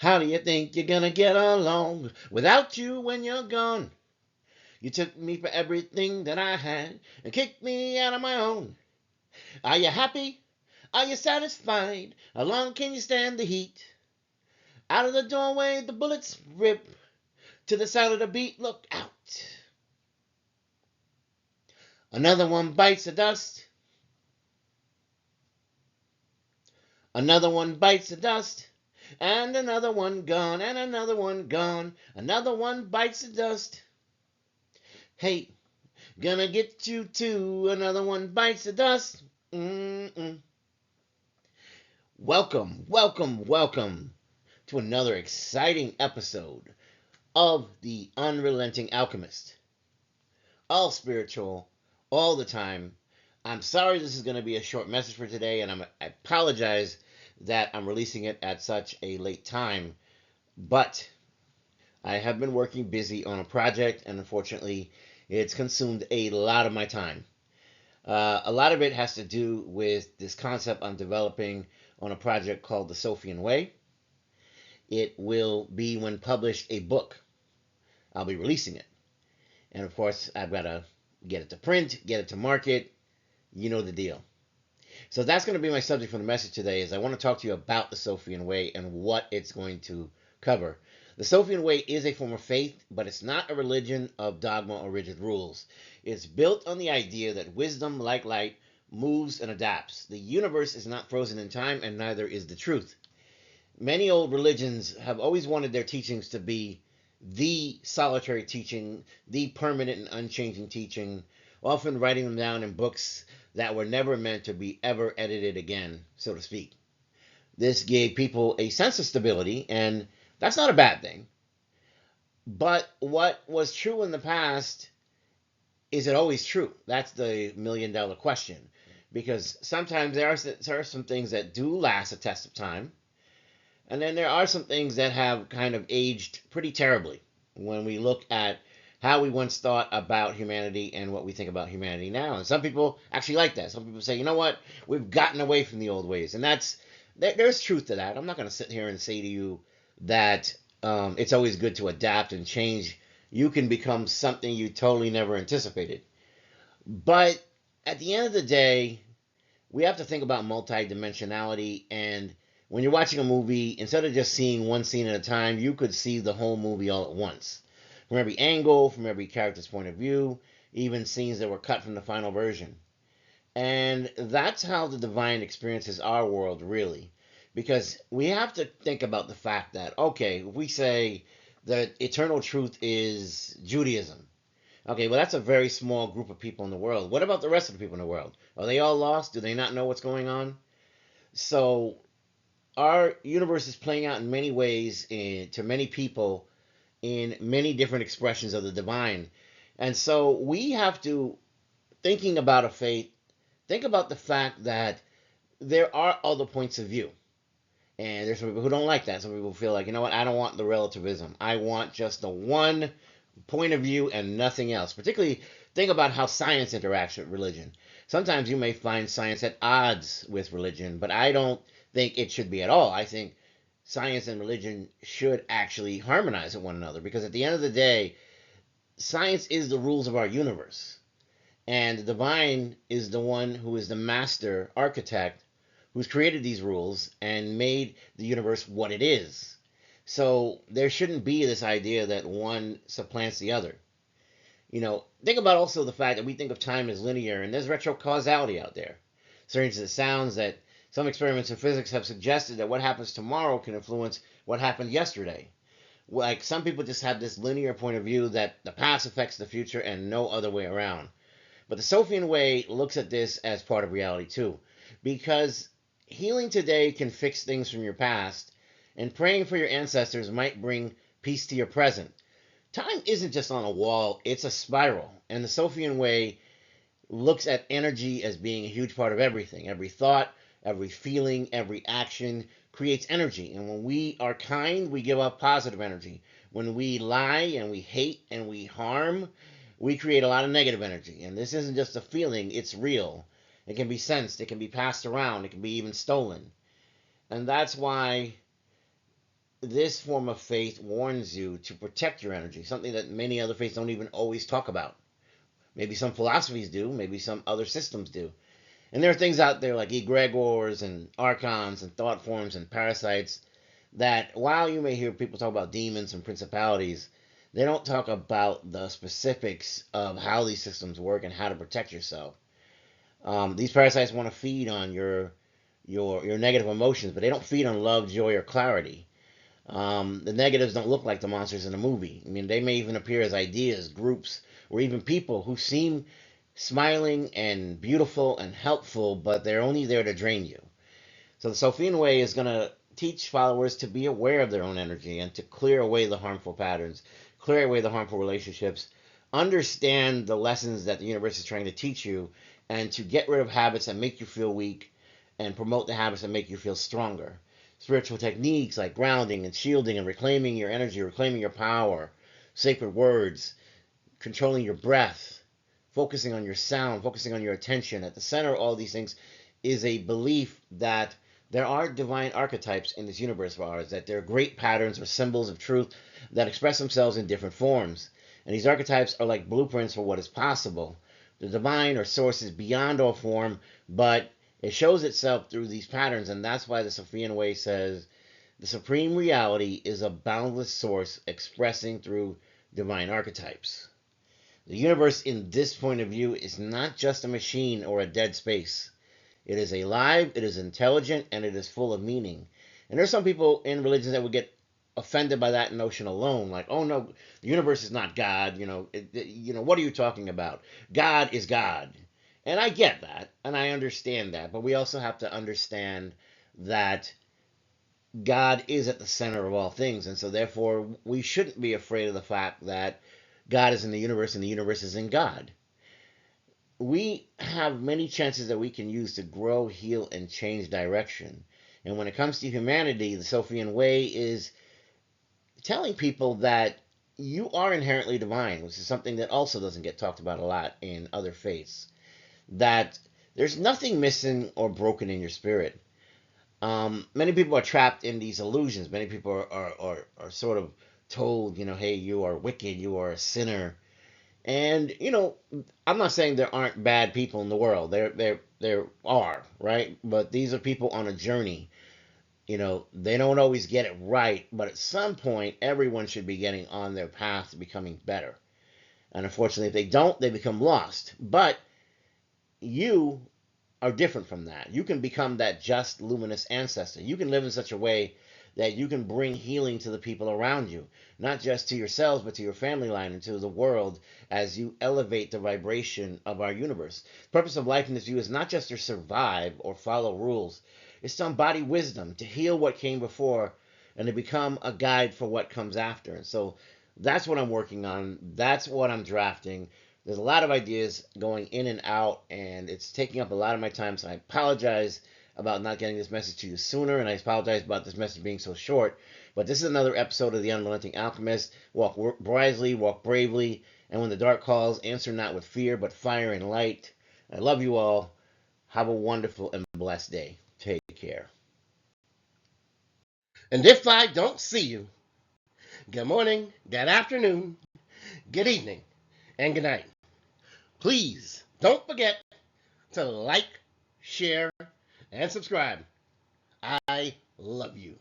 How do you think you're gonna get along without you when you're gone? You took me for everything that I had and kicked me out of my own. Are you happy? Are you satisfied? How long can you stand the heat? Out of the doorway, the bullets rip. To the sound of the beat, look out. Another one bites the dust. Another one bites the dust. And another one gone, and another one gone. Another one bites the dust. Hey, gonna get you too. Another one bites the dust. Mm-mm. Welcome, welcome, welcome to another exciting episode of the Unrelenting Alchemist. All spiritual, all the time. I'm sorry this is going to be a short message for today, and I apologize that I'm releasing it at such a late time. But I have been working busy on a project, and unfortunately, it's consumed a lot of my time. A lot of it has to do with this concept I'm developing on a project called the Sophian Way. It will be, when published, a book. I'll be releasing it. And of course, I've got to get it to print, get it to market. You know the deal. So that's going to be my subject for the message today. Is I want to talk to you about the Sophian Way and what it's going to cover. The Sophian Way is a form of faith, but it's not a religion of dogma or rigid rules. It's built on the idea that wisdom, like light, moves and adapts. The universe is not frozen in time, and neither is the truth. Many old religions have always wanted their teachings to be the solitary teaching, the permanent and unchanging teaching, often writing them down in books that were never meant to be ever edited again, so to speak. This gave people a sense of stability, and that's not a bad thing. But what was true in the past, is it always true? That's the $1,000,000 question. Because sometimes there are some things that do last a test of time, and then there are some things that have kind of aged pretty terribly when we look at how we once thought about humanity and what we think about humanity now. And some people actually like that. Some people say, you know what, we've gotten away from the old ways. And there's truth to that. I'm not going to sit here and say to you that it's always good to adapt and change. You can become something you totally never anticipated. But at the end of the day, we have to think about multidimensionality. And when you're watching a movie, instead of just seeing one scene at a time, you could see the whole movie all at once. From every angle, from every character's point of view, even scenes that were cut from the final version. And that's how the divine experiences our world, really. Because we have to think about the fact that, okay, if we say that eternal truth is Judaism, okay, well, that's a very small group of people in the world. What about the rest of the people in the world? Are they all lost? Do they not know what's going on? So, our universe is playing out in many ways, to many people, in many different expressions of the divine. And so we have to, thinking about a faith, think about the fact that there are other points of view. And there's some people who don't like that. Some people feel like, you know what, I don't want the relativism. I want just the one point of view and nothing else. Particularly, think about how science interacts with religion. Sometimes you may find science at odds with religion, but I don't think it should be at all. I think science and religion should actually harmonize with one another, because at the end of the day, science is the rules of our universe. And the divine is the one who is the master architect who's created these rules and made the universe what it is. So there shouldn't be this idea that one supplants the other. Think about also the fact that we think of time as linear, and there's retrocausality out there. Strange as it sounds, that some experiments in physics have suggested that what happens tomorrow can influence what happened yesterday. Like, some people just have this linear point of view that the past affects the future and no other way around. But the Sophian Way looks at this as part of reality too. Because healing today can fix things from your past, and praying for your ancestors might bring peace to your present. Time isn't just on a wall, it's a spiral. And the Sophian Way looks at energy as being a huge part of everything. Every thought, every feeling, every action creates energy. And when we are kind, we give off positive energy. When we lie and we hate and we harm, we create a lot of negative energy. And this isn't just a feeling, it's real. It can be sensed, it can be passed around, it can be even stolen. And that's why this form of faith warns you to protect your energy, something that many other faiths don't even always talk about. Maybe some philosophies do, maybe some other systems do. And there are things out there like egregores and archons and thought forms and parasites that, while you may hear people talk about demons and principalities, they don't talk about the specifics of how these systems work and how to protect yourself. These parasites want to feed on your negative emotions, but they don't feed on love, joy, or clarity. The negatives don't look like the monsters in the movie. I mean, they may even appear as ideas, groups, or even people who seem smiling and beautiful and helpful, but they're only there to drain you. So the Sophian Way is going to teach followers to be aware of their own energy and to clear away the harmful patterns, clear away the harmful relationships, understand the lessons that the universe is trying to teach you, and to get rid of habits that make you feel weak and promote the habits that make you feel stronger. Spiritual techniques like grounding and shielding and reclaiming your energy, reclaiming your power, sacred words, controlling your breath, focusing on your sound, focusing on your attention. At the center of all these things is a belief that there are divine archetypes in this universe of ours, that there are great patterns or symbols of truth that express themselves in different forms. And these archetypes are like blueprints for what is possible. The divine or source is beyond all form, but it shows itself through these patterns, and that's why the Sophian Way says the supreme reality is a boundless source expressing through divine archetypes. The universe, in this point of view, is not just a machine or a dead space. It is alive, it is intelligent, and it is full of meaning. And there's some people in religions that would get offended by that notion alone, like, oh no, the universe is not God. What are you talking about? God is God. And I get that, and I understand that, but we also have to understand that God is at the center of all things, and so therefore we shouldn't be afraid of the fact that God is in the universe and the universe is in God. We have many chances that we can use to grow, heal, and change direction. And when it comes to humanity, the Sophian Way is telling people that you are inherently divine, which is something that also doesn't get talked about a lot in other faiths. That there's nothing missing or broken in your spirit. Many people are trapped in these illusions. Many people are sort of told, hey, you are wicked, you are a sinner. And, I'm not saying there aren't bad people in the world. There are, right? But these are people on a journey. They don't always get it right, but at some point, everyone should be getting on their path to becoming better. And unfortunately, if they don't, they become lost. But you are different from that. You can become that just luminous ancestor. You can live in such a way that you can bring healing to the people around you, not just to yourselves, but to your family line and to the world as you elevate the vibration of our universe. The purpose of life in this view is not just to survive or follow rules, it's to embody wisdom, to heal what came before, and to become a guide for what comes after. And so that's what I'm working on. That's what I'm drafting. There's a lot of ideas going in and out, and it's taking up a lot of my time. So I apologize about not getting this message to you sooner, and I apologize about this message being so short. But this is another episode of the Unrelenting Alchemist. Walk wisely, walk bravely, and when the dark calls, answer not with fear, but fire and light. I love you all. Have a wonderful and blessed day. Take care. And if I don't see you, good morning, good afternoon, good evening, and good night. Please don't forget to like, share, and subscribe. I love you.